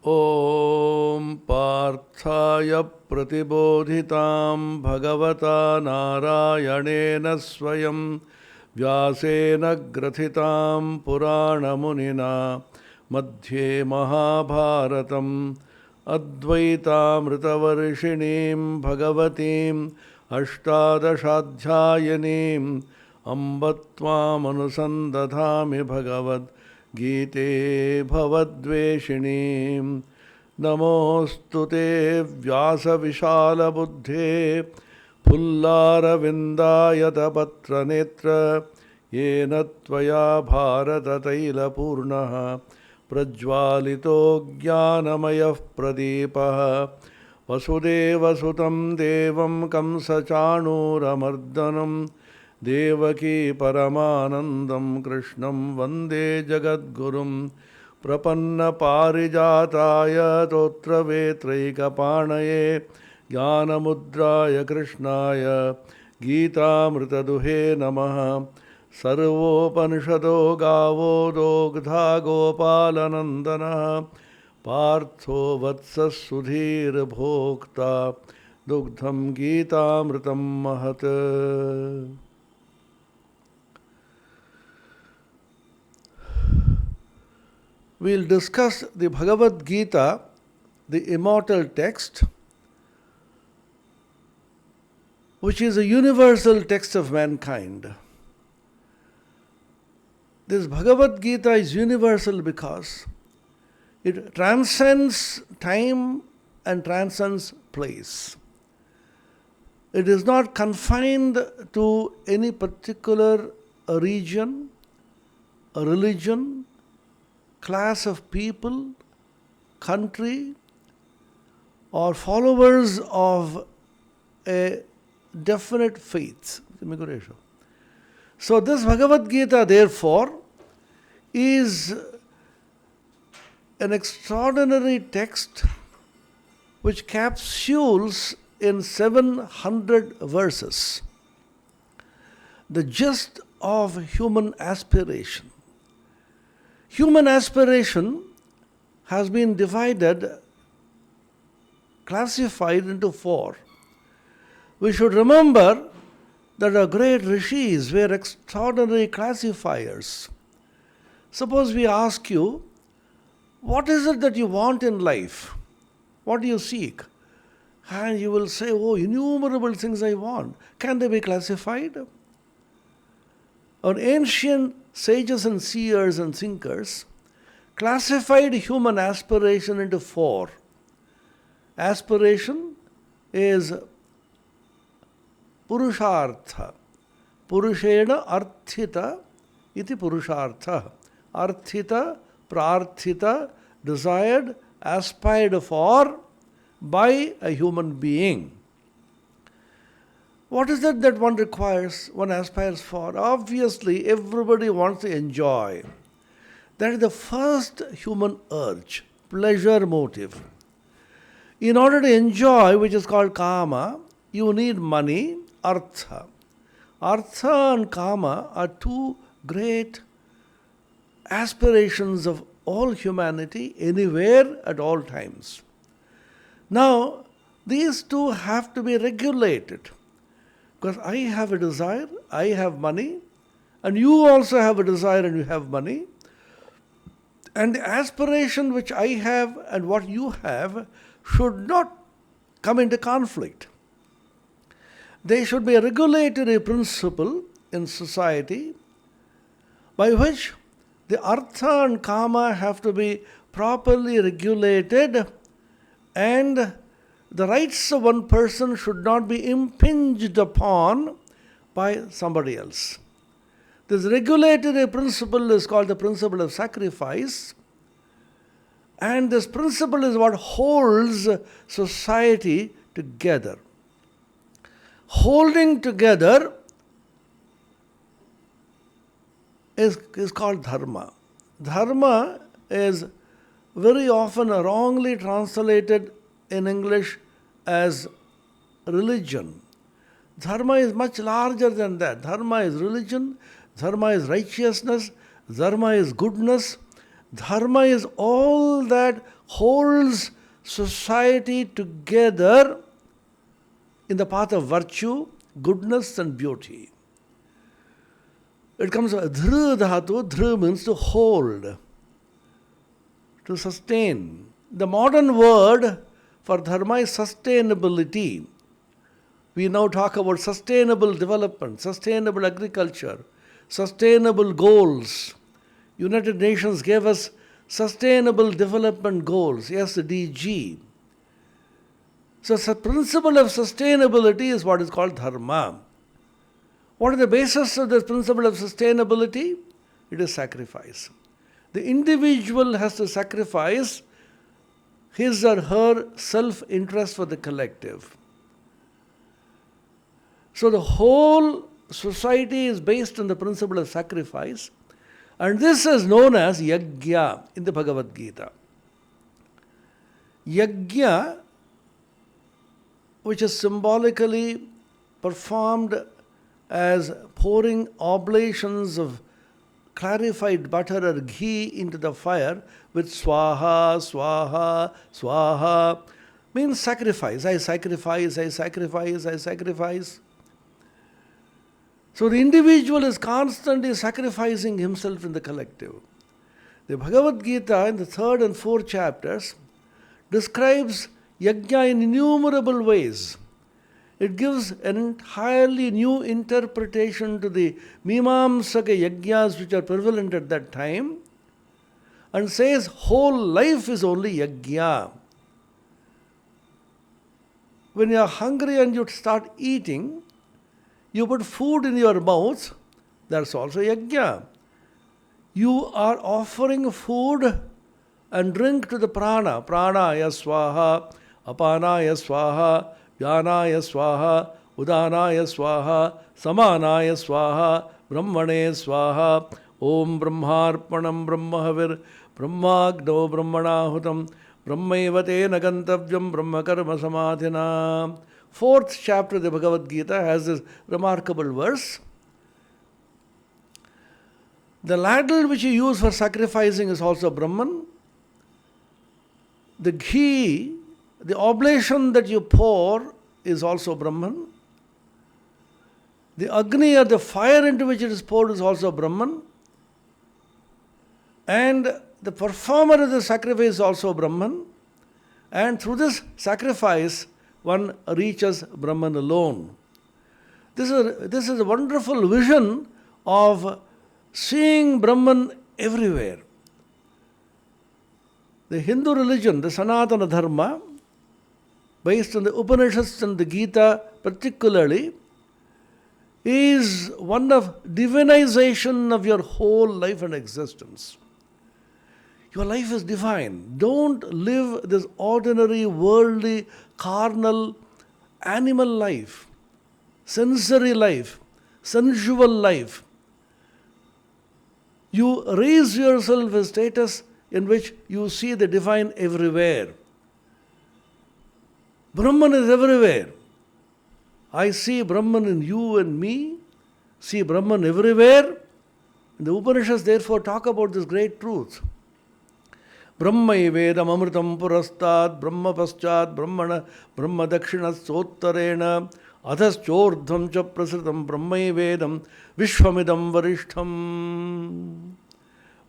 ॐ पार्थाय प्रतिबोधितां भगवता नारायणेन स्वयं व्यासेन ग्रथितां पुराणमुनिना मध्ये महाभारतम् अद्वैतामृतवर्षिणीं भगवतीम् अष्टादशाध्यायिनीम् अम्ब त्वामनुसन्दधामि भगवद्गीते भवद्वेषिणीं नमोऽस्तु ते व्यासविशालबुद्धे फुल्लारविन्दायतपत्रनेत्र येन त्वया भारततैलपूर्णः प्रज्वालितो ज्ञानमयः प्रदीपः वसुदेवसुतं देवं कंसचाणूरमर्दनं देवकी परमानन्दं कृष्णं वन्दे जगद्गुरुं प्रपन्नपारिजाताय तोत्रवेत्रैकपाणये ज्ञानमुद्राय कृष्णाय गीतामृतदुहे नमः। सर्वोपनिषदो गावो दोग्धा गोपालनन्दनः पार्थो वत्सः सुधीर्भोक्ता दुग्धं गीतामृतं महत्। We'll discuss the Bhagavad Gita, the immortal text, which is a universal text of mankind. This Bhagavad Gita is universal because it transcends time and transcends place. It is not confined to any particular region, a religion, class of people, country, or followers of a definite faith. So this Bhagavad Gita, therefore, is an extraordinary text which capsules in 700 verses the gist of human aspiration. Human aspiration has been divided, classified into four. We should remember that our great rishis were extraordinary classifiers. Suppose we ask you, what is it that you want in life? What do you seek? And you will say, oh, innumerable things I want. Can they be classified? Our ancient sages and seers and thinkers classified human aspiration into four. Aspiration is Purushartha. Purushena arthita iti Purushartha. Arthita, prarthita, desired, aspired for by a human being. What is it that one requires, one aspires for? Obviously, everybody wants to enjoy. That is the first human urge, pleasure motive. In order to enjoy, which is called kama, you need money, artha. Artha and kama are two great aspirations of all humanity, anywhere, at all times. Now, these two have to be regulated. Because I have a desire, I have money, and you also have a desire and you have money. And the aspiration which I have and what you have should not come into conflict. There should be a regulatory principle in society by which the artha and kama have to be properly regulated, and the rights of one person should not be impinged upon by somebody else. This regulatory principle is called the principle of sacrifice, and this principle is what holds society together. Holding together is called dharma. Dharma is very often wrongly translated in English as religion. Dharma is much larger than that. Dharma is religion, dharma is righteousness, dharma is goodness, Dharma is all that holds society together in the path of virtue, goodness and beauty. It comes from dhru dhatu. Dhru means to hold, to sustain. The modern word for dharma is sustainability. We now talk about sustainable development, sustainable agriculture, sustainable goals. United Nations gave us sustainable development goals, SDG. So the principle of sustainability is what is called dharma. What is the basis of this principle of sustainability? It is sacrifice. The individual has to sacrifice his or her self-interest for the collective. So the whole society is based on the principle of sacrifice, and this is known as yajna in the Bhagavad Gita. Yajna, which is symbolically performed as pouring oblations of clarified butter or ghee into the fire with swaha, swaha, swaha, means sacrifice. I sacrifice, I sacrifice, I sacrifice. So the individual is constantly sacrificing himself in the collective. The Bhagavad Gita in the 3rd and 4th chapters describes yajna in innumerable ways. It gives an entirely new interpretation to the Mimamsaka yajnas which are prevalent at that time, and says whole life is only yajna. When you are hungry and you start eating, you put food in your mouth, that's also yajna. You are offering food and drink to the prana. Pranaya swaha, apanaya swaha, Jnanaya swaha, udanaya swaha, samanaya swaha, brahmane swaha, om brahmarpanam brahmahavir, brahmagno brahmanahutam, brahmaivate nagantavyam brahmakarma samadhina. 4th chapter of the Bhagavad Gita has this remarkable verse. The ladle which you use for sacrificing is also Brahman. The ghee, the oblation that you pour is also Brahman. The Agni or the fire into which it is poured is also Brahman. And the performer of the sacrifice is also Brahman. And through this sacrifice, one reaches Brahman alone. This is a wonderful vision of seeing Brahman everywhere. The Hindu religion, the Sanatana Dharma, based on the Upanishads and the Gita particularly, is one of divinization of your whole life and existence. Your life is divine. Don't live this ordinary, worldly, carnal, animal life, sensory life, sensual life. You raise yourself a status in which you see the divine everywhere. Brahman is everywhere. I see Brahman in you and me, see Brahman everywhere. The Upanishads therefore talk about this great truth. Brahmaivedam amritam purastat brahma paschat brahmana brahma dakshinat sottarena adhaschordham cha prasritam brahmaivedam vishwamidam varishtham.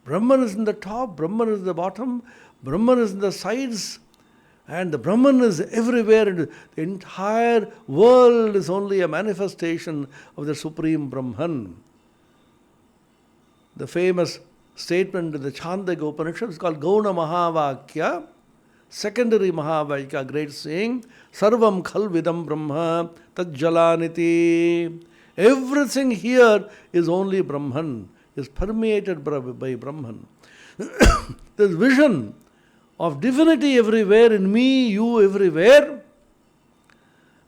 Brahman is in the top, Brahman is in the bottom, Brahman is in the sides, and the Brahman is everywhere. And the entire world is only a manifestation of the Supreme Brahman. The famous statement in the Chandogya Upanishad is called Gauna Mahavakya, secondary Mahavakya, great saying, Sarvam Khalvidam Brahma Tajjalaniti. Everything here is only Brahman, is permeated by Brahman. This vision of divinity everywhere, in me, you everywhere,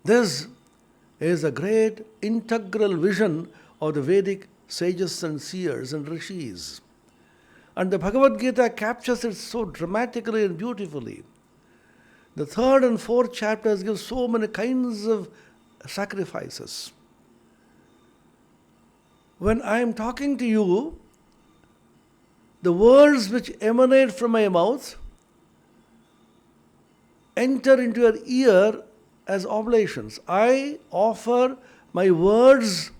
this is a great integral vision of the Vedic sages and seers and rishis. And the Bhagavad Gita captures it so dramatically and beautifully. The 3rd and 4th chapters give so many kinds of sacrifices. When I am talking to you, the words which emanate from my mouth enter into your ear as oblations. I offer my words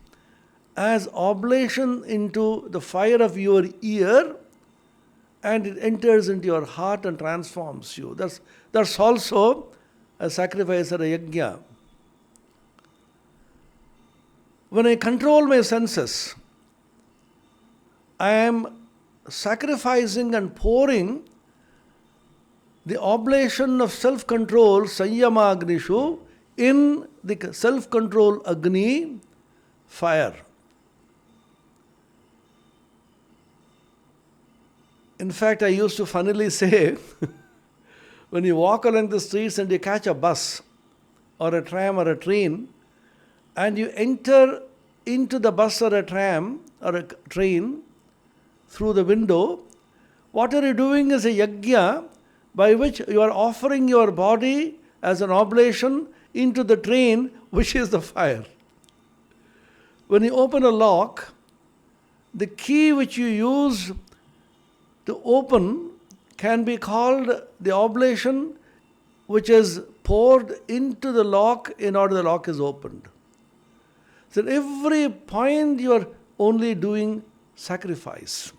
as oblation into the fire of your ear, and it enters into your heart and transforms you. That's also a sacrifice or a yajna. When I control my senses, I am sacrificing and pouring the oblation of self-control, Sanyama Agnishu, in the self-control Agni, fire. In fact, I used to funnily say, when you walk along the streets and you catch a bus or a tram or a train, and you enter into the bus or a tram or a train through the window, what are you doing is a yajna by which you are offering your body as an oblation into the train, which is the fire. When you open a lock, the key which you use to open can be called the oblation which is poured into the lock in order the lock is opened. So at every point you are only doing sacrifice.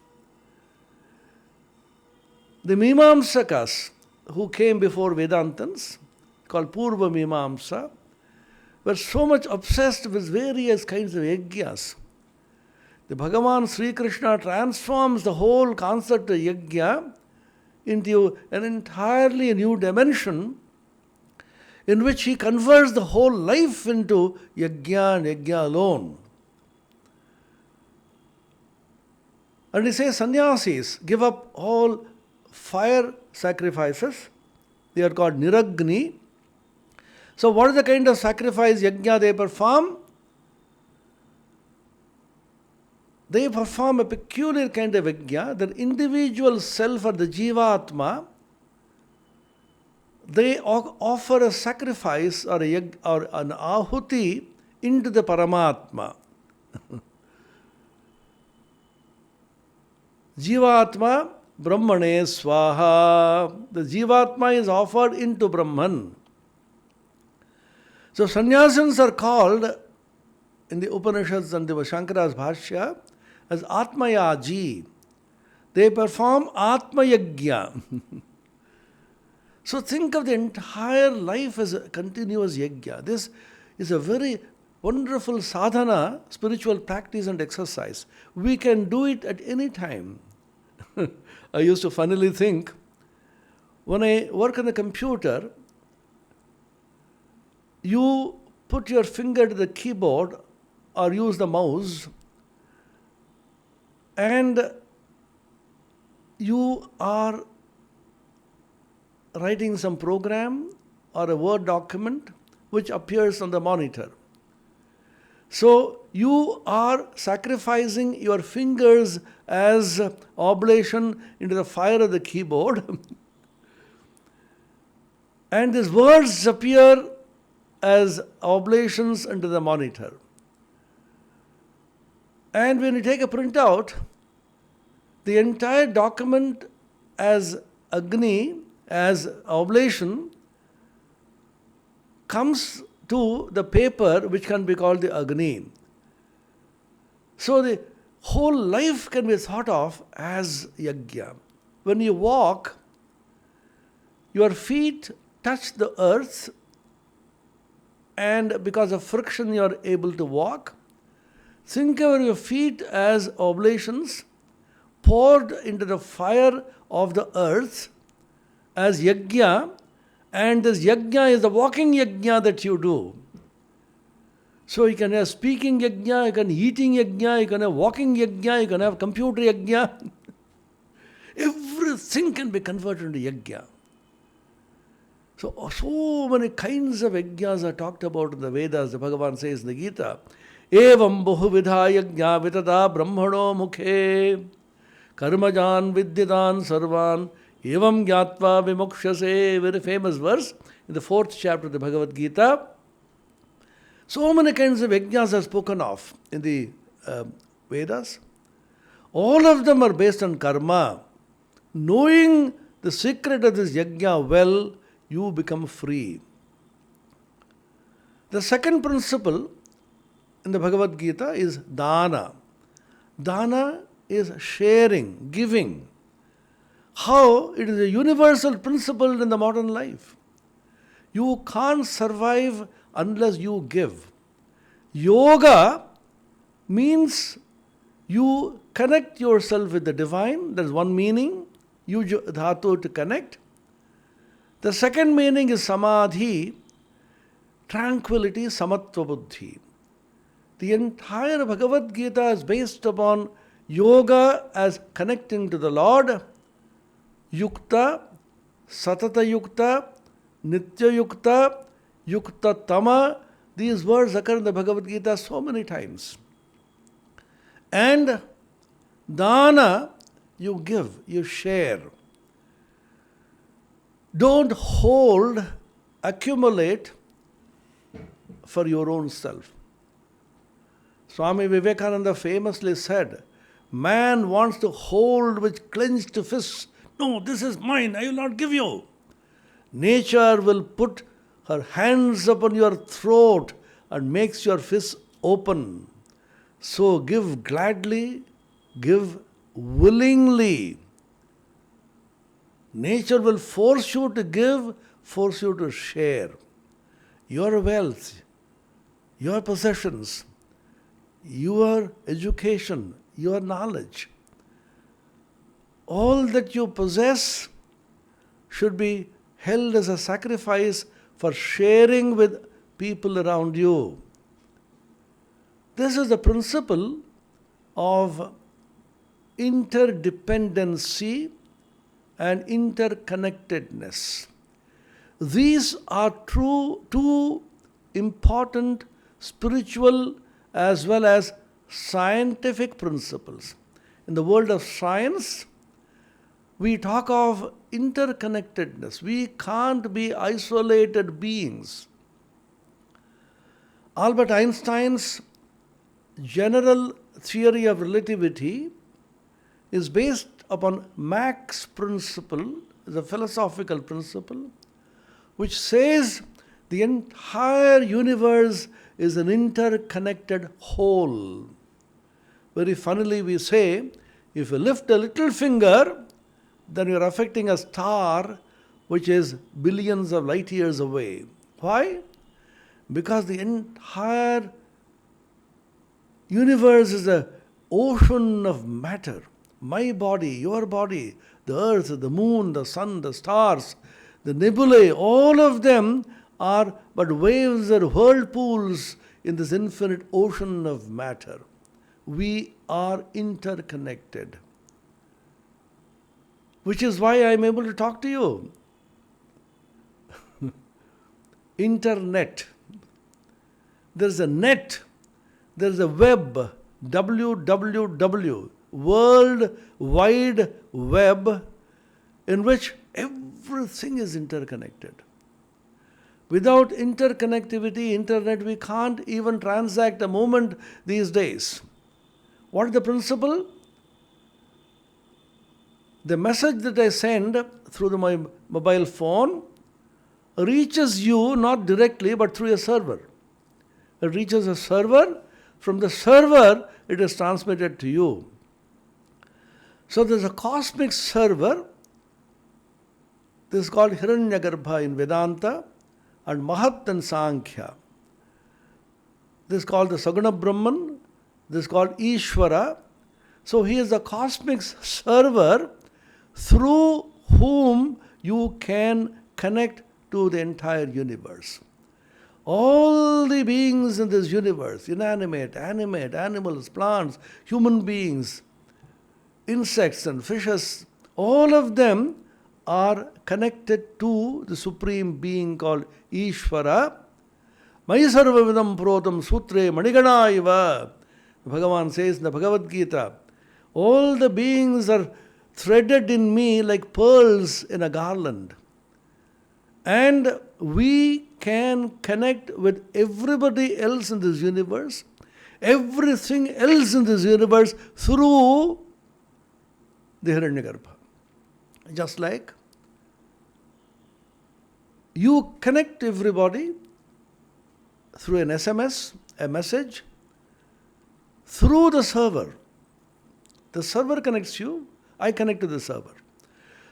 The Mimamsakas who came before Vedantins, called Purva Mimamsa, were so much obsessed with various kinds of yajnas. The Bhagavan Sri Krishna transforms the whole concept of yajna into an entirely new dimension in which he converts the whole life into yajna and yajna alone. And he says sannyasis give up all fire sacrifices. They are called niragni. So what is the kind of sacrifice yajna they perform? They perform a peculiar kind of yajna. The individual self or the jivatma, they offer a sacrifice or an ahuti into the Paramatma. Jivatma Brahmane Swaha. The Jivatma is offered into Brahman. So sannyasins are called in the Upanishads and the Shankara's Bhashya as Atmayaji. They perform Atma Yajna. So think of the entire life as a continuous yajna. This is a very wonderful sadhana, spiritual practice and exercise. We can do it at any time. I used to funnily think, when I work on the computer, you put your finger to the keyboard or use the mouse, and you are writing some program or a Word document which appears on the monitor. So you are sacrificing your fingers as oblation into the fire of the keyboard. And these words appear as oblations into the monitor. And when you take a printout, the entire document as Agni, as oblation, comes to the paper which can be called the Agni. So the whole life can be thought of as yajna. When you walk, your feet touch the earth, and because of friction you are able to walk. Think of your feet as oblations poured into the fire of the earth as yajna, and this yajna is the walking yajna that you do. So you can have speaking yajna, you can eating yajna, you can have walking yajna, you can have computer yajna. Everything can be converted into yajna. So many kinds of yajnas are talked about in the Vedas. The Bhagavan says in the Gita, Evam bahuvidha yajna vitada brahmano mukhe karmajan vidyadan sarvan evam gyatva vimokshase. Very famous verse in the 4th chapter of the Bhagavad Gita. So many kinds of yajnas are spoken of in the Vedas. All of them are based on karma. Knowing the secret of this yajna well, you become free. The second principle in the Bhagavad Gita is dana. Dana is sharing, giving. How it is a universal principle in the modern life. You can't survive unless you give. Yoga means you connect yourself with the divine. That is one meaning. Yuj dhatu, to connect. The second meaning is samadhi, tranquility, samatva buddhi. The entire Bhagavad Gita is based upon yoga as connecting to the Lord, yukta, satata yukta, nitya yukta, yukta tama. These words occur in the Bhagavad Gita so many times. And dana, you give, you share. Don't hold, accumulate for your own self. Swami Vivekananda famously said, man wants to hold with clenched fists. No, this is mine, I will not give you. Nature will put her hands upon your throat and makes your fists open. So give gladly, give willingly. Nature will force you to give, force you to share. Your wealth, your possessions, your education, your knowledge, all that you possess should be held as a sacrifice for sharing with people around you. This is the principle of interdependency and interconnectedness. These are two important spiritual as well as scientific principles. In the world of science, we talk of interconnectedness. We can't be isolated beings. Albert Einstein's general theory of relativity is based upon Mach's principle, the philosophical principle, which says the entire universe is an interconnected whole. Very funnily we say, if you lift a little finger, then you are affecting a star which is billions of light years away. Why? Because the entire universe is an ocean of matter. My body, your body, the earth, the moon, the sun, the stars, the nebulae, all of them are but waves or whirlpools in this infinite ocean of matter. We are interconnected. Which is why I am able to talk to you. Internet. There is a net, there is a web, www, World Wide Web, in which everything is interconnected. Without interconnectivity, internet, we can't even transact a moment these days. What is the principle? The message that I send through my mobile phone reaches you not directly but through a server. It reaches a server. From the server, it is transmitted to you. So there's a cosmic server. This is called Hiranyagarbha in Vedanta and Mahat and Sankhya. This is called the Saguna Brahman. This is called Ishvara. So he is the cosmic server through whom you can connect to the entire universe. All the beings in this universe, inanimate, animate, animals, plants, human beings, insects and fishes, all of them are connected to the Supreme Being called Ishvara. Mai sarvavidam protam sutre manigana iva. Bhagavan says in the Bhagavad Gita, all the beings are threaded in me like pearls in a garland. And we can connect with everybody else in this universe, everything else in this universe through the Hiranyagarbha. Just like you connect everybody through an SMS, a message, through the server. The server connects you, I connect to the server.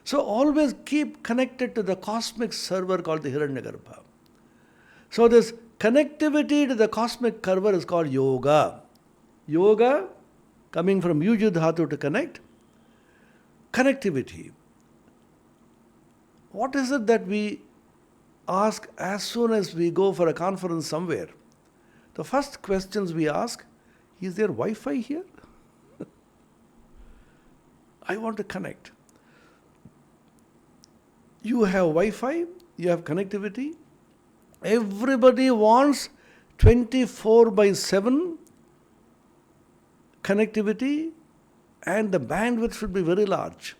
So always keep connected to the cosmic server called the Hiranyagarbha. So this connectivity to the cosmic server is called yoga. Yoga, coming from yuju dhatu to connect, connectivity. What is it that we ask as soon as we go for a conference somewhere? The first questions we ask, is there Wi-Fi here? I want to connect. You have Wi-Fi, you have connectivity. Everybody wants 24/7 connectivity, and the bandwidth should be very large.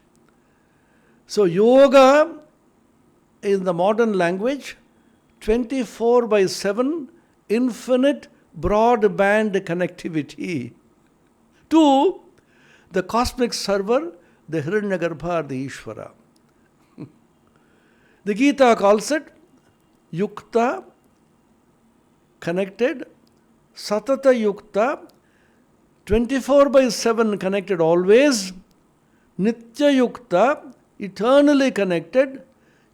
So yoga, in the modern language, 24/7 infinite broadband connectivity to the cosmic server, the Hiranyagarbha, the Ishvara. The Gita calls it Yukta, connected, Satata Yukta, 24/7 connected always, Nitya Yukta, eternally connected,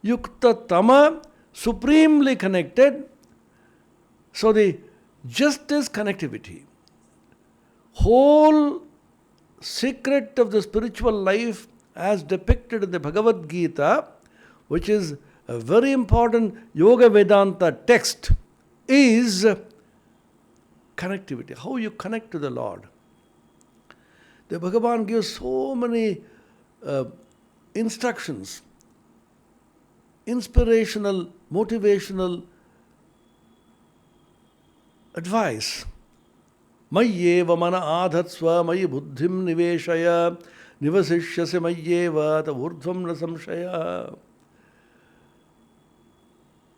Yukta Tama, supremely connected. So the justice connectivity. Whole secret of the spiritual life as depicted in the Bhagavad Gita, which is a very important Yoga Vedanta text, is connectivity. How you connect to the Lord. The Bhagavan gives so many instructions, inspirational, motivational advice. Mayyeva mana adhatsva mayi buddhim niveshaya nivasishyase mayyeva tavurdhvam na samshaya.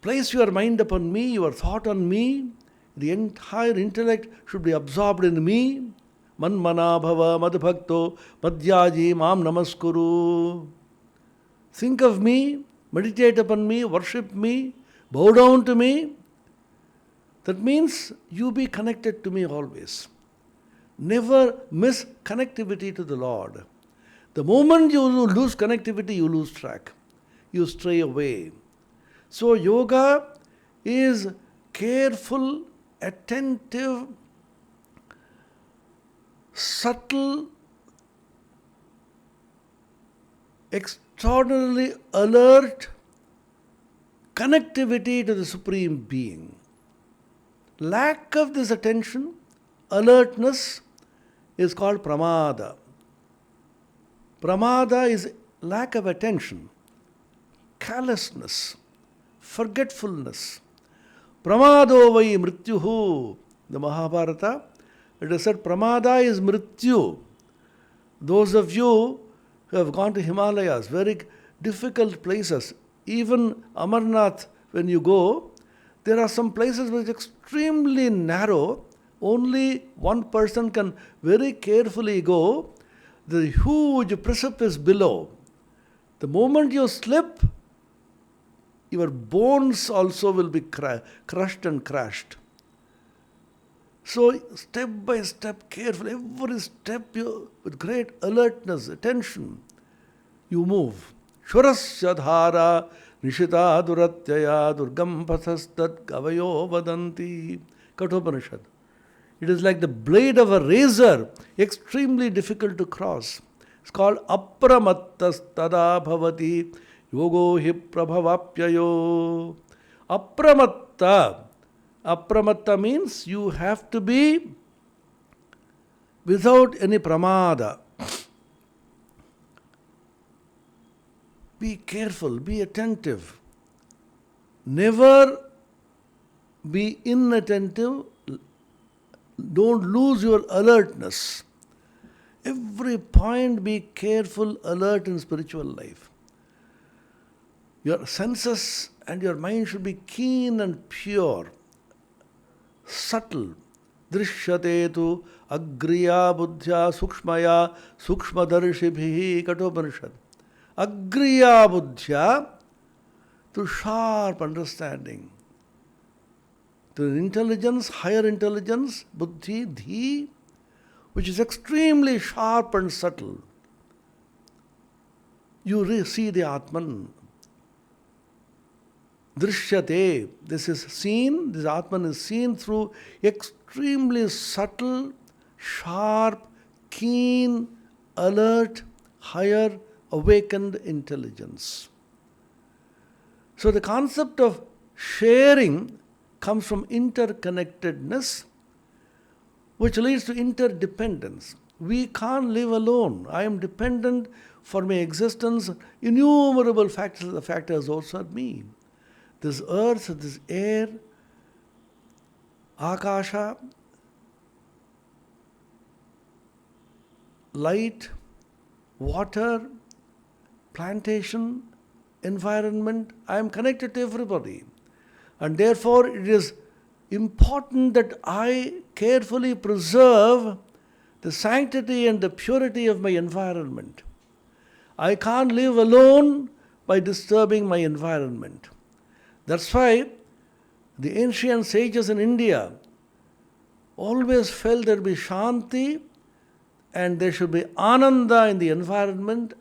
Place your mind upon me, your thought on me. The entire intellect should be absorbed in me. Manmana bhava madbhakto madhyaji mam namaskuru. Think of me, meditate upon me, worship me, bow down to me. That means you be connected to me always. Never miss connectivity to the Lord. The moment you lose connectivity, you lose track. You stray away. So yoga is careful, attentive, subtle, extraordinarily alert connectivity to the Supreme Being. Lack of this attention, alertness, is called pramada. Pramada is lack of attention, callousness, forgetfulness. Pramado vai mrityuhu. The Mahabharata, it is said pramada is mrityu. Those of you who have gone to Himalayas, very difficult places, even Amarnath, when you go, there are some places which are extremely narrow. Only one person can very carefully go. The huge precipice below. The moment you slip, your bones also will be crushed and crashed. So step by step, careful, every step you, with great alertness, attention, you move. Shurasya dhara nishita duratyaya durgam pathastat kavayo vadanti. Kathopanishad. It is like the blade of a razor, extremely difficult to cross. It's called apramattas tada bhavati yogo hi prabhavapyayo. Apramatta. Apramatta means you have to be without any pramada. Be careful, be attentive. Never be inattentive. Don't lose your alertness. Every point be careful, alert in spiritual life. Your senses and your mind should be keen and pure, subtle. Drishyate tu agriya buddhya sukshmaya sukshmadarshibhi Kathopanishad. Agriya buddhya, to sharp understanding, to intelligence, higher intelligence, buddhi, dhi, which is extremely sharp and subtle. You see the Atman. Drishyate, this is seen, this Atman is seen through extremely subtle, sharp, keen, alert, higher, awakened intelligence. So the concept of sharing comes from interconnectedness, which leads to interdependence. We can't live alone. I am dependent for my existence. Innumerable factors also are me. This earth, this air, akasha, light, water, plantation, environment. I am connected to everybody. And therefore it is important that I carefully preserve the sanctity and the purity of my environment. I can't live alone by disturbing my environment. That's why the ancient sages in India always felt there be shanti and there should be ananda in the environment,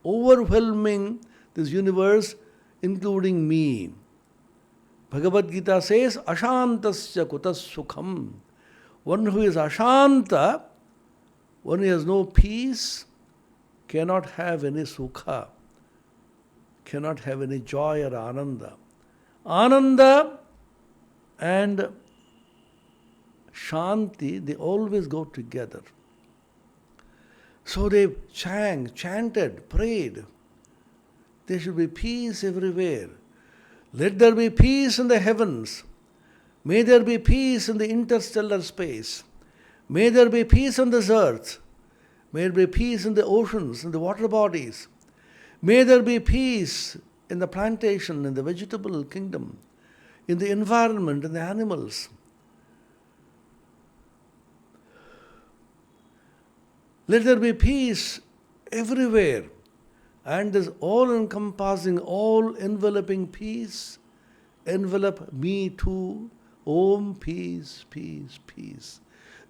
overwhelming this universe, including me. Bhagavad Gita says, Ashantasya kutas sukham. One who is ashanta, one who has no peace, cannot have any sukha, cannot have any joy or ananda. Ananda and shanti, they always go together. So they chanted, prayed. There should be peace everywhere. Let there be peace in the heavens. May there be peace in the interstellar space. May there be peace on this earth. May there be peace in the oceans, in the water bodies. May there be peace in the plantation, in the vegetable kingdom, in the environment, in the animals. Let there be peace everywhere. And this all-encompassing, all-enveloping peace envelop me too. Om, peace, peace, peace.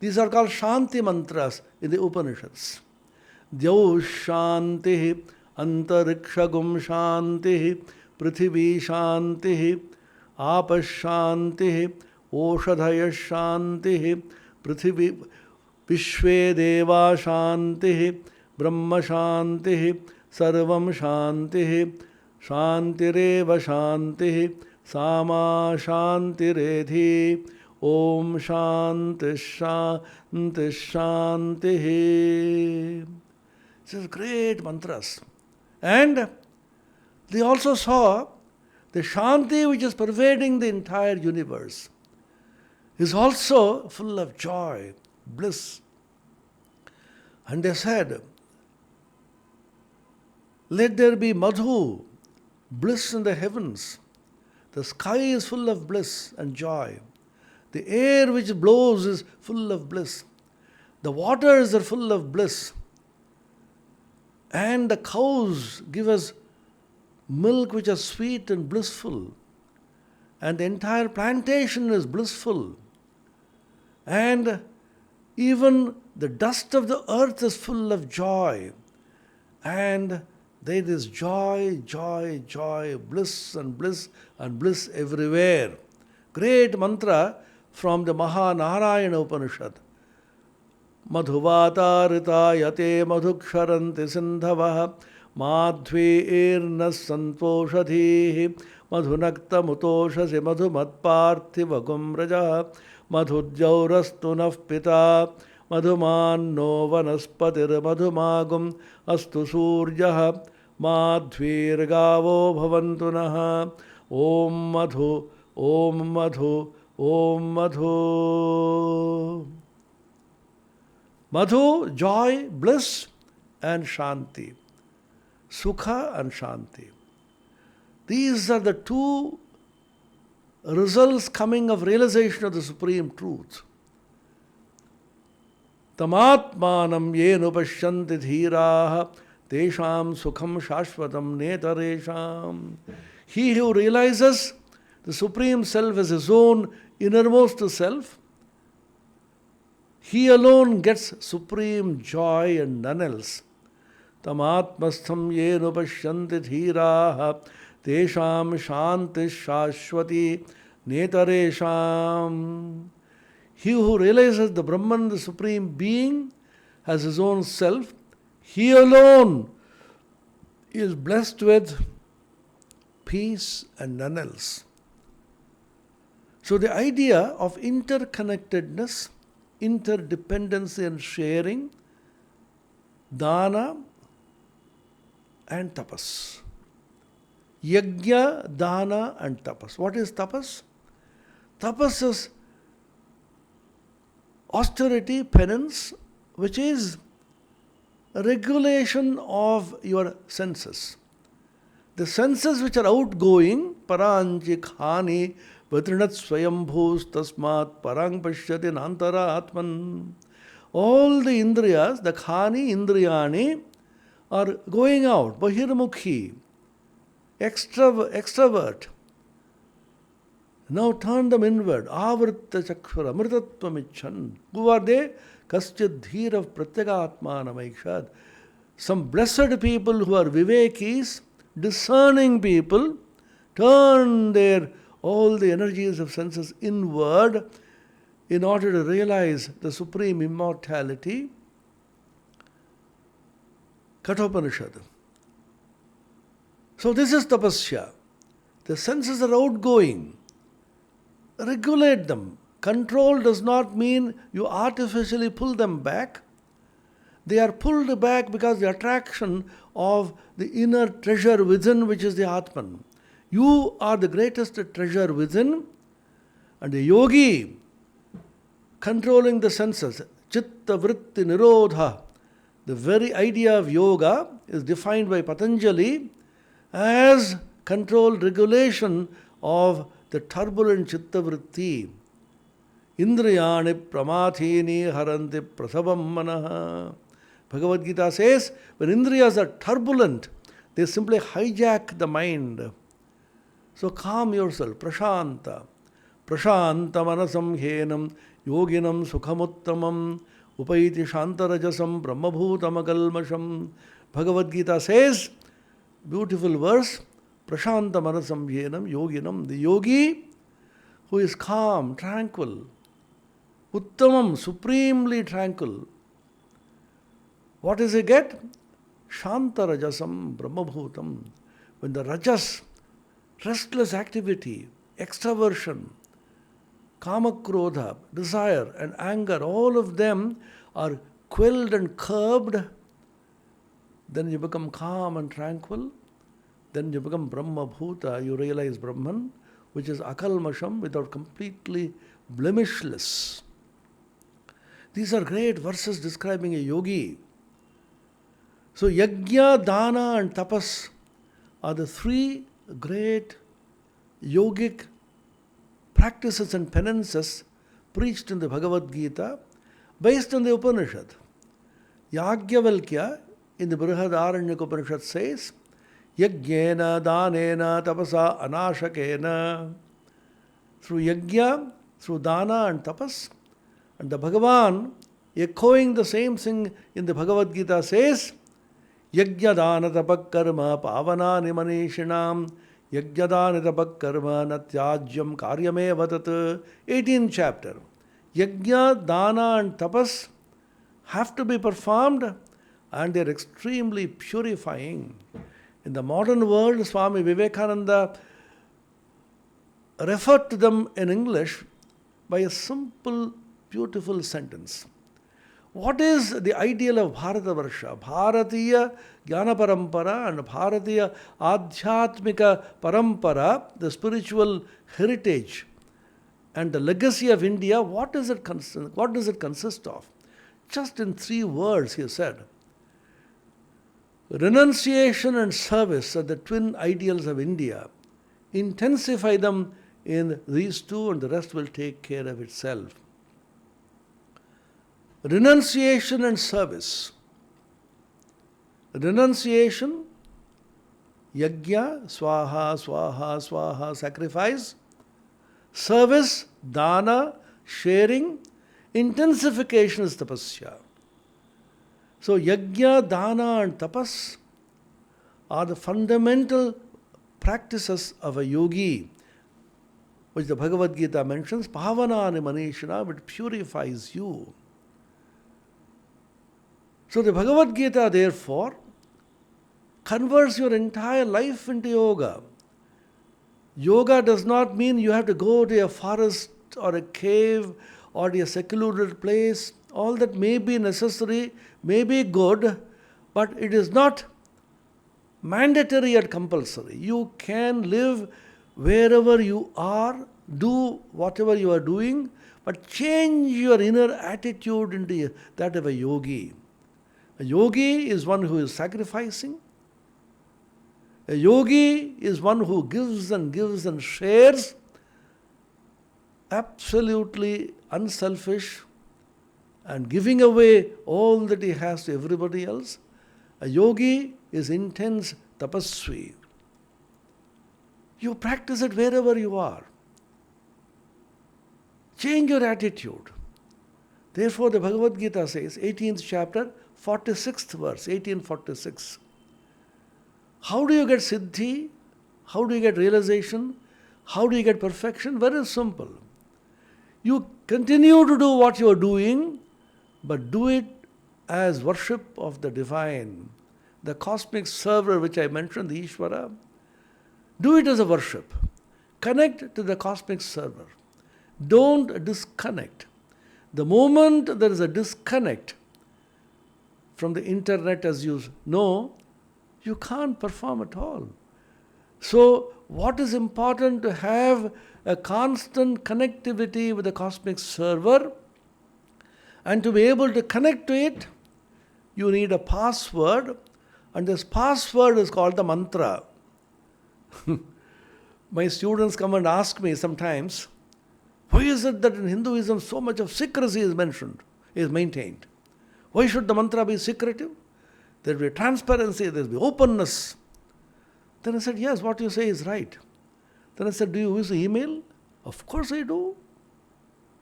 These are called Shanti mantras in the Upanishads. Dyau Shanti, Antarikshagum Shanti, Prithvi Shanti, Apas Shanti, Oshadhaya Shanti, Prithvi Vishve Deva Shanti, Brahma Shanti, Sarvam Shanti, Shantireva Shanti, Sama Shantiredhi, Om Shanti Shanti Shanti. These are great mantras. And they also saw the Shanti which is pervading the entire universe is also full of joy, bliss. And they said, let there be madhu, bliss in the heavens. The sky is full of bliss and joy. The air which blows is full of bliss. The waters are full of bliss. And the cows give us milk which is sweet and blissful. And the entire plantation is blissful. And even the dust of the earth is full of joy. And there is joy, joy, joy, bliss and bliss and bliss everywhere. Great mantra from the Mahanarayana Upanishad. Madhuvatarita yate madhuksharanti sindhavaha madhve ernas santoshadhihi madhunakta mutoshasi madhumatparthivagum raja madhudjaurastunaf pita madhumanno vanaspatir madhumagum astu surjaha madhvirgavo bhavantunaha om madhu om madhu om madhu. Madhu, joy, bliss and shanti. Sukha and shanti. These are the two results coming of realization of the supreme truth. Tamatmanam yenu pashyanti dhiraha tesham sukham shashvatam netaresham. He who realizes the Supreme Self as his own innermost self, he alone gets supreme joy and none else. Tamatmastham yenu pashyanti dhiraha tesham shanti shashvati netaresham. He who realizes the Brahman, the Supreme Being, has his own self, he alone is blessed with peace and none else. So the idea of interconnectedness, interdependency and sharing, dana and tapas. Yajna, dana and tapas. What is tapas? Tapas is austerity, penance, which is a regulation of your senses. The senses which are outgoing, paranchi khani vadrinat swayambhus tasmat parang pashyati nantara atman. All the indriyas, the khani indriyani, are going out, bahirmukhi, extrovert. Now turn them inward. Avarta chakshara, amritatvam. Who are they? Kaschid dhira pratyagatmanamaikshad. Some blessed people who are vivekis, discerning people, turn their all the energies of senses inward in order to realize the supreme immortality. Kathopanishad. So this is tapasya. The senses are outgoing. Regulate them. Control does not mean you artificially pull them back. They are pulled back because the attraction of the inner treasure within, which is the Atman. You are the greatest treasure within, and the yogi controlling the senses, chitta vritti nirodha. The very idea of yoga is defined by Patanjali as controlled regulation of the turbulent chitta vritti. Indriyani pramathini haranti prasavam manaha. Bhagavad Gita says, when indriyas are turbulent, they simply hijack the mind. So calm yourself, prashanta. Prashanta manasam henam yoginam sukhamuttamam upaiti shantarajasam brahmabhutamakalmasham. Bhagavad Gita says, beautiful verse, prashanta manasam henam yoginam. The yogi who is calm, tranquil, uttamam, supremely tranquil. What does he get? Shantarajasam brahmabhutam. When the rajas, restless activity, extraversion, kamakrodha, desire and anger, all of them are quelled and curbed, then you become calm and tranquil. Then you become brahmabhuta, you realize Brahman, which is akalmasham, without completely blemishless. These are great verses describing a yogi. So yajna, dana and tapas are the three great yogic practices and penances preached in the Bhagavad Gita based on the Upanishad. Yajnavalkya in the Brihadaranyaka Upanishad says, Yajnena, danena, tapasa, anashakena. Through yajna, through dana and tapas. And the Bhagavan, echoing the same thing in the Bhagavad Gita, says, Yajna dana tapak karma pavanani manishinam yajna dana tapak karma natyajyam karyame vatat. 18th chapter. Yajna, dana and tapas have to be performed and they are extremely purifying. In the modern world, Swami Vivekananda referred to them in English by a simple, beautiful sentence. What is the ideal of Bharatavarsha? Bharatiya Jnana Parampara and Bharatiya Adhyatmika Parampara, the spiritual heritage and the legacy of India, what does it consist of? Just in 3 words, he said. Renunciation and service are the twin ideals of India. Intensify them in these 2 and the rest will take care of itself. renunciation and service. Renunciation, yajna, swaha, swaha, swaha, sacrifice. Service, dana, sharing. Intensification is tapasya. So yajna, dana and tapas are the fundamental practices of a yogi, which the Bhagavad Gita mentions, Pavanani Manishana, which purifies you. So the Bhagavad Gita, therefore, converts your entire life into yoga. Yoga does not mean you have to go to a forest or a cave or to a secluded place. All that may be necessary, may be good, but it is not mandatory or compulsory. You can live wherever you are, do whatever you are doing, but change your inner attitude into that of a yogi. A yogi is one who is sacrificing. A yogi is one who gives and shares, absolutely unselfish and giving away all that he has to everybody else. A yogi is intense tapasvi. You practice it wherever you are. Change your attitude. Therefore, the Bhagavad Gita says, 18th chapter, 46th verse, 1846. How do you get siddhi? How do you get realization? How do you get perfection? Very simple. You continue to do what you are doing, but do it as worship of the divine, the cosmic server which I mentioned, the Ishvara. Do it as a worship. Connect to the cosmic server. Don't disconnect. The moment there is a disconnect from the internet, as you know, you can't perform at all. So, what is important to have a constant connectivity with the cosmic server, and to be able to connect to it, you need a password, and this password is called the mantra. My students come and ask me sometimes, why is it that in Hinduism so much of secrecy is maintained? Why should the mantra be secretive? There will be transparency, there will be openness. Then I said, yes, what you say is right. Then I said, do you use email? Of course I do.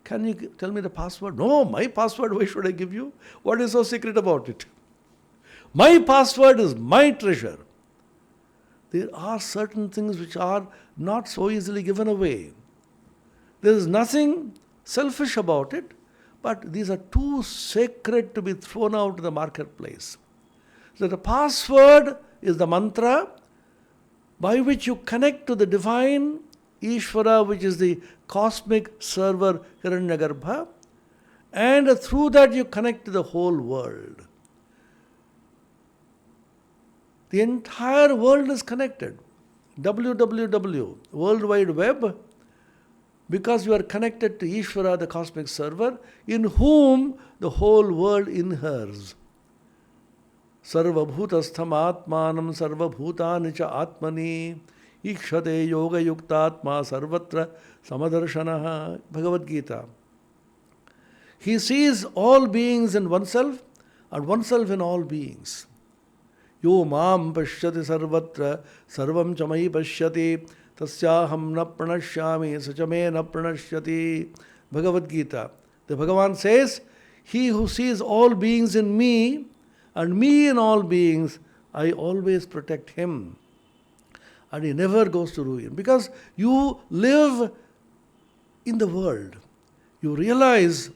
Can you tell me the password? No, my password, why should I give you? What is so secret about it? My password is my treasure. There are certain things which are not so easily given away. There is nothing selfish about it, but these are too sacred to be thrown out to the marketplace. So the password is the mantra by which you connect to the divine Ishvara, which is the cosmic server Hiranyagarbha, and through that you connect to the whole world. The entire world is connected. www, World Wide Web, because you are connected to Ishvara, the cosmic server, in whom the whole world inheres. Sarvabhutastham atmanam sarvabhutani cha atmani ikshate yoga yuktatma sarvatra samadarshanaha. Bhagavad Gita. He sees all beings in oneself and oneself in all beings. Yo mam pashyati sarvatra sarvam chamai pashyati tasyaham na pranashyami sachame na pranashyati. Bhagavad Gita. The Bhagavan says, he who sees all beings in me and me in all beings, I always protect him. And he never goes to ruin. Because you live in the world. You realize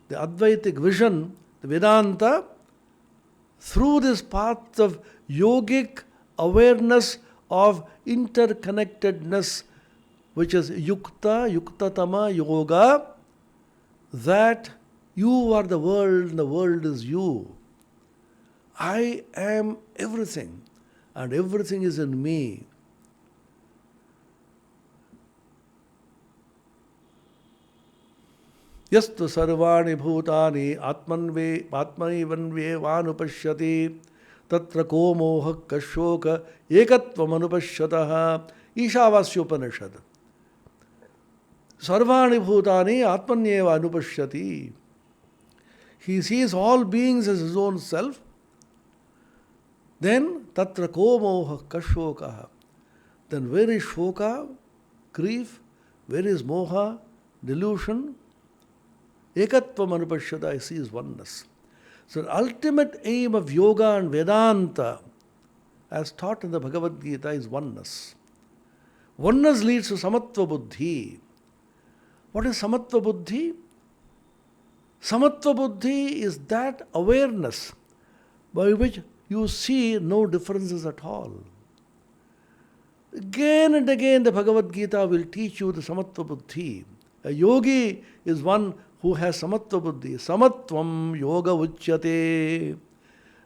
the Advaitic vision, the Vedanta, through this path of yogic awareness of interconnectedness, which is yukta, yuktatama, yoga, that you are the world and the world is you. I am everything and everything is in me. Yastu sarvani bhutani atmani vanve vanupashyati tatra ko moha kashoka ekatvam anupashyataha. Ishavasya Upanishad. Sarvani bhutani atmanyeva anupashyati. he sees all beings as his own self, then tatra ko moha kashokaha. Then where is shoka, grief? Where is moha, delusion? Ekatvam anupashyata, he sees oneness. So the ultimate aim of yoga and Vedanta, as taught in the Bhagavad Gita, is oneness. Oneness leads to samatva buddhi. What is samatva buddhi? Samatva buddhi is that awareness by which you see no differences at all. Again and again the Bhagavad Gita will teach you the samatva buddhi. A yogi is one who has samatva buddhi. Samatvam yoga uchyate.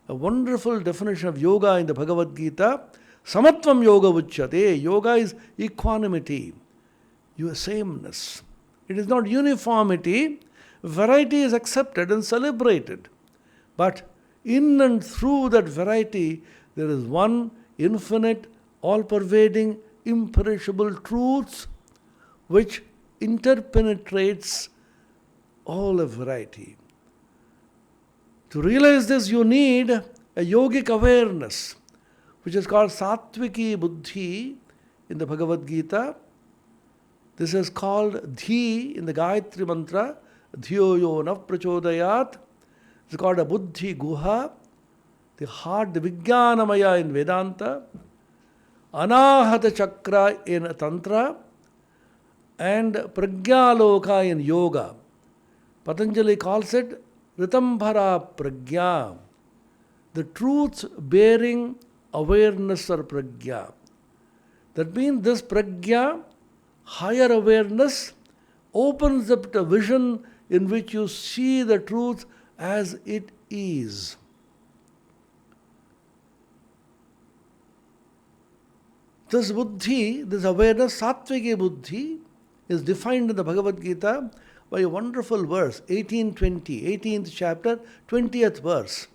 A wonderful definition of yoga in the Bhagavad Gita. Samatvam yoga uchyate. Yoga is equanimity, your sameness. It is not uniformity. Variety is accepted and celebrated. But in and through that variety, there is one infinite, all-pervading, imperishable truth which interpenetrates all of variety. To realize this, you need a yogic awareness, which is called Sattviki Buddhi in the Bhagavad Gita. This is called Dhi in the Gayatri Mantra, Dhiyo yo nav prachodayat. It's called a Buddhi Guha, the heart, the Vijnanamaya in Vedanta, Anahata Chakra in Tantra, and Pragyaloka in Yoga. Patanjali calls it Ritambhara Pragya, the truth bearing awareness or Pragya. That means this Pragya, higher awareness, opens up a vision in which you see the truth as it is. This buddhi, this awareness, Sattviki Buddhi, is defined in the Bhagavad Gita by a wonderful verse, 18:20, 18th chapter, 20th verse.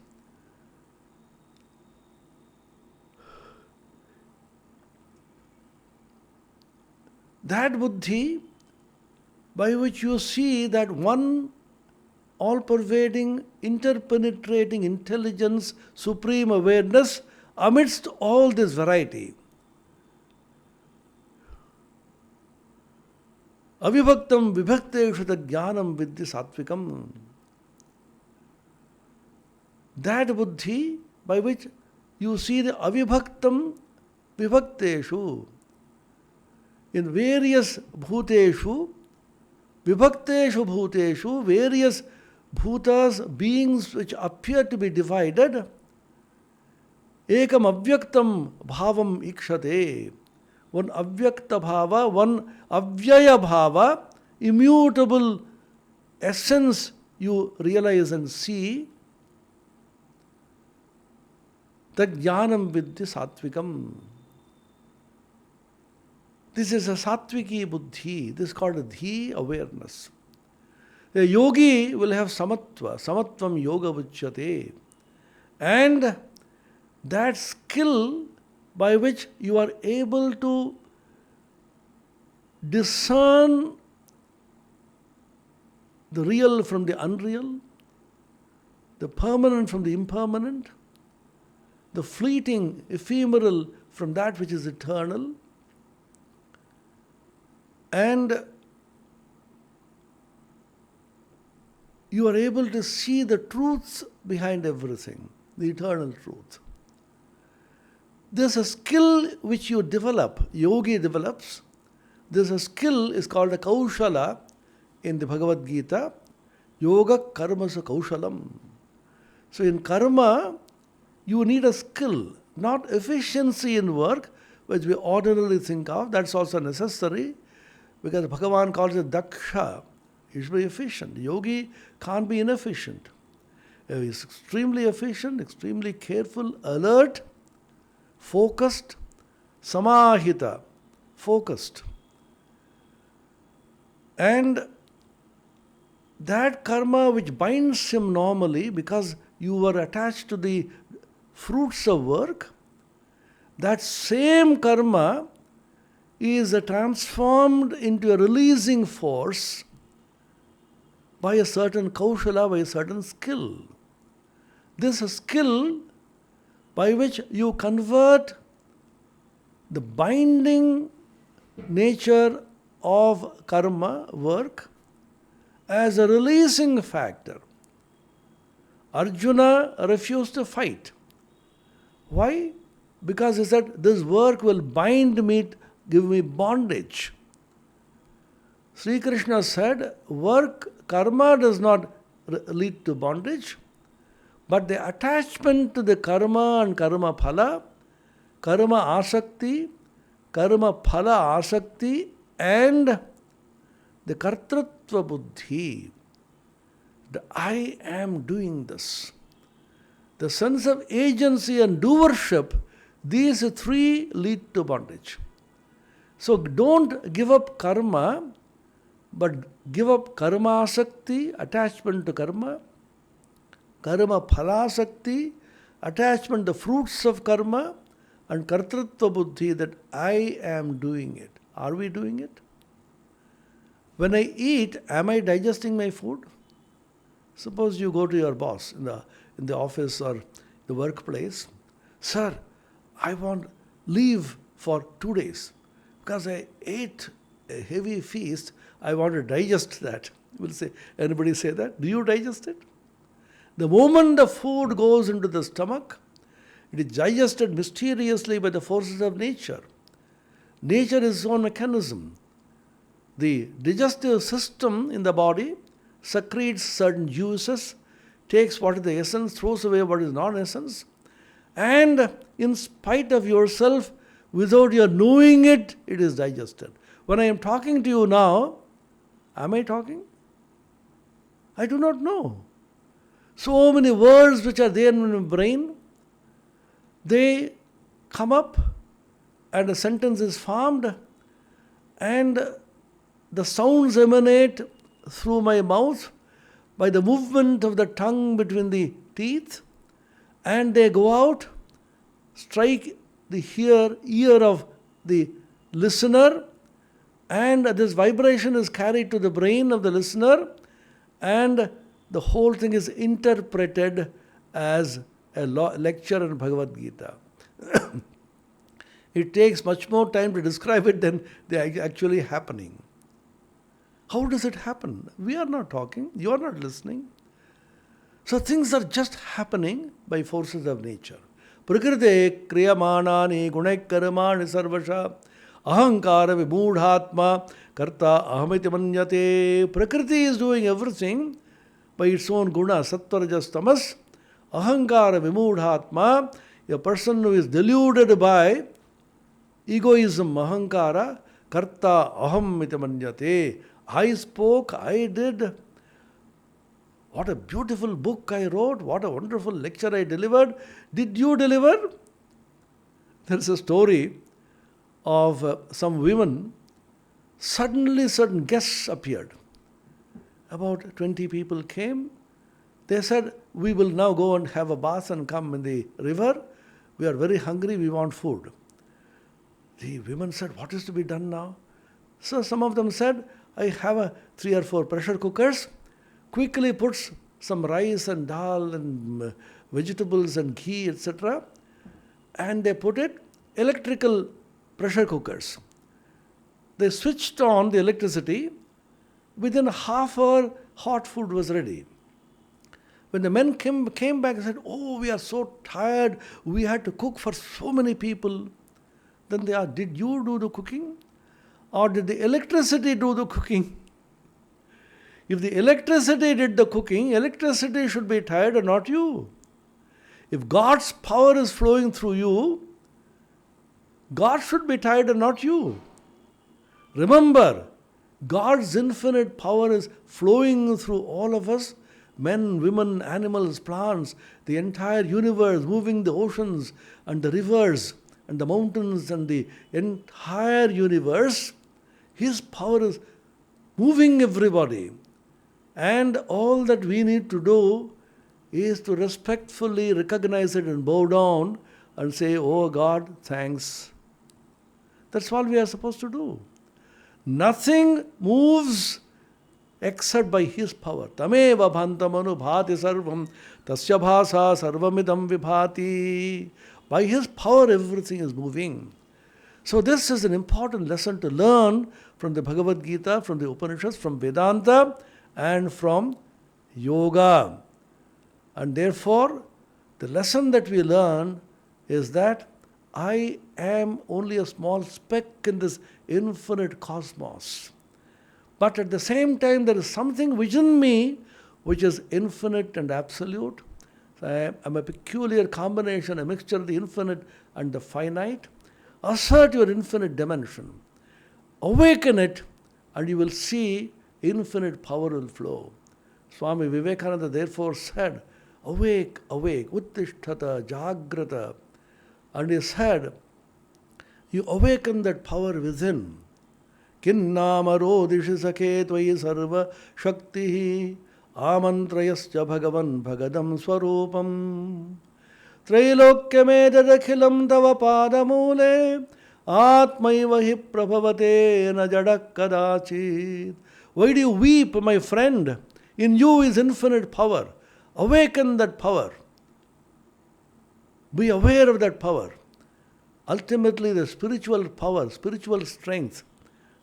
That buddhi by which you see that one all-pervading, interpenetrating intelligence, supreme awareness amidst all this variety. Avibhaktam vibhakteshu jnanam vidhi sattvikam. That buddhi by which you see the avibhaktam vibhakteshu. In various bhuteshu, vibhakteshu bhuteshu, various bhutas, beings which appear to be divided, ekam avyaktam bhavam ikshate. One avyakta bhava, one avyaya bhava, immutable essence you realize and see. Tad jnanam vidhi sattvikam. This is a sattviki buddhi. This is called a dhi, awareness. A yogi will have samatva, samatvam yoga uchyate. And that skill by which you are able to discern the real from the unreal, the permanent from the impermanent, the fleeting, ephemeral from that which is eternal, and you are able to see the truths behind everything, the eternal truth. There's a skill which you develop, yogi develops. There's a skill is called a kaushala in the Bhagavad Gita. Yoga karmasa kaushalam. So in karma, you need a skill, not efficiency in work, which we ordinarily think of. That's also necessary, because Bhagavan calls it daksha. He should be efficient. Yogi can't be inefficient. He is extremely efficient, extremely careful, alert, focused, samahita, focused. And that karma which binds him normally, because you were attached to the fruits of work, that same karma is transformed into a releasing force by a certain kaushala, by a certain skill. This skill by which you convert the binding nature of karma, work, as a releasing factor. Arjuna refused to fight. Why? Because he said, this work will bind me, give me bondage. Sri Krishna said, work, karma does not lead to bondage, but the attachment to the karma and karma phala, karma asakti, karma phala asakti, and the kartritva buddhi, the I am doing this. The sense of agency and doership, these three lead to bondage. So don't give up karma, but give up karma asakti, attachment to karma, karma phalasakti, attachment to fruits of karma, and kartritva buddhi, that I am doing it. Are we doing it? When I eat, am I digesting my food? Suppose you go to your boss in the office or the workplace. Sir, I want leave for 2 days because I ate a heavy feast. I want to digest that. Will say, anybody say that? Do you digest it? The moment the food goes into the stomach, it is digested mysteriously by the forces of nature. Nature is its own mechanism. The digestive system in the body secretes certain juices, takes what is the essence, throws away what is non-essence, and in spite of yourself, without your knowing it, it is digested. When I am talking to you now, am I talking? I do not know. So many words which are there in my brain, they come up and a sentence is formed and the sounds emanate through my mouth by the movement of the tongue between the teeth, and they go out, strike the ear of the listener, and this vibration is carried to the brain of the listener, and the whole thing is interpreted as a lecture in Bhagavad Gita. It takes much more time to describe it than they are actually happening. How does it happen? We are not talking, you are not listening. So things are just happening by forces of nature. Prakrite kriyamanani gunai karamani sarvasha ahankara vimudhatma karta ahamiti manyate. Prakriti is doing everything by its own guna, sattva, rajas, tamas. Ahankara vimudhatma, a person who is deluded by egoism, ahankara, karta aham iti manyate. I spoke, I did. What a beautiful book I wrote. What a wonderful lecture I delivered. Did you deliver? There is a story of some women. Suddenly certain guests appeared. About 20 people came. They said, we will now go and have a bath and come in the river. We are very hungry, we want food. The women said, what is to be done now? So some of them said, I have 3 or 4 pressure cookers. Quickly puts some rice and dal and vegetables and ghee, etc. And they put it, electrical pressure cookers. They switched on the electricity. Within a half hour, hot food was ready. When the men came back and said, oh, we are so tired, we had to cook for so many people. Then they asked, did you do the cooking? Or did the electricity do the cooking? If the electricity did the cooking, electricity should be tired and not you. If God's power is flowing through you, God should be tired and not you. Remember, God's infinite power is flowing through all of us, men, women, animals, plants, the entire universe, moving the oceans and the rivers and the mountains and the entire universe. His power is moving everybody. And all that we need to do is to respectfully recognize it and bow down and say, oh God, thanks. That's all we are supposed to do. Nothing moves except by His power. Tameva bhantamanu bhati sarvam tasya bhasa sarvamidam vibhati. By His power everything is moving. So this is an important lesson to learn from the Bhagavad Gita, from the Upanishads, from Vedanta and from yoga. And therefore, the lesson that we learn is that I am only a small speck in this infinite cosmos. But at the same time, there is something within me which is infinite and absolute. So I am a peculiar combination, a mixture of the infinite and the finite. Assert your infinite dimension. Awaken it, and you will see infinite power will flow. Swami Vivekananda therefore said, awake, awake, uttishtata, jagrata. And he said, you awaken that power within. Kinnamaro dishisake tvai sarva shakti amantrayascha bhagavan bhagadam swarupam. Trailokyamedadakhilam tava padamule atmaiva hi prabhavate na jadak kadachit. Why do you weep, my friend? In you is infinite power. Awaken that power. Be aware of that power. Ultimately, the spiritual power, spiritual strength,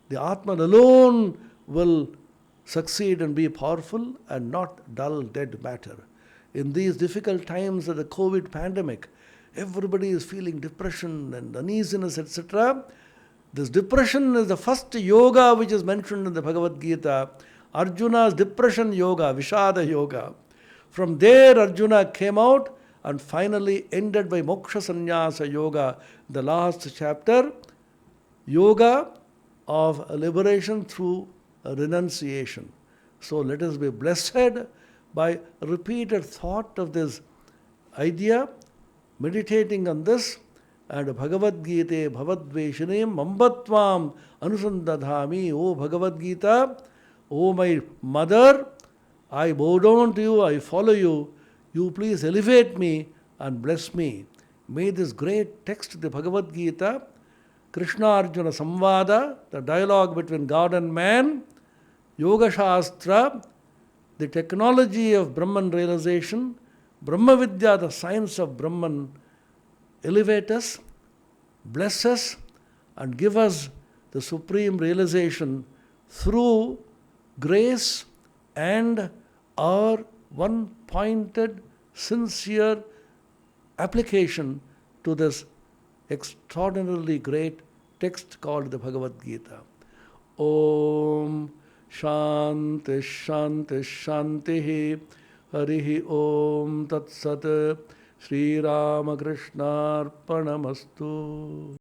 the Atman alone will succeed and be powerful and not dull, dead matter. In these difficult times of the COVID pandemic, everybody is feeling depression and uneasiness, etc. This depression is the first yoga which is mentioned in the Bhagavad Gita. Arjuna's depression yoga, Vishada yoga. From there, Arjuna came out and finally ended by Moksha Sannyasa yoga, the last chapter, yoga of liberation through renunciation. So let us be blessed by repeated thought of this idea, meditating on this, and Bhagavad Gita Bhavadveshinim Mambatvam Anusandadhami. O Bhagavad Gita, O my mother, I bow down to you, I follow you. You please elevate me and bless me. May this great text, the Bhagavad Gita, Krishna Arjuna Samvada, the dialogue between God and man, Yoga Shastra, the technology of Brahman realization, Brahma Vidya, the science of Brahman, elevate us, bless us, and give us the supreme realization through grace and our one-pointed, sincere application to this extraordinarily great text called the Bhagavad Gita. Om Shanti Shanti Shanti Harihi Om Tat Sat Sri Ramakrishna Arpanamastu.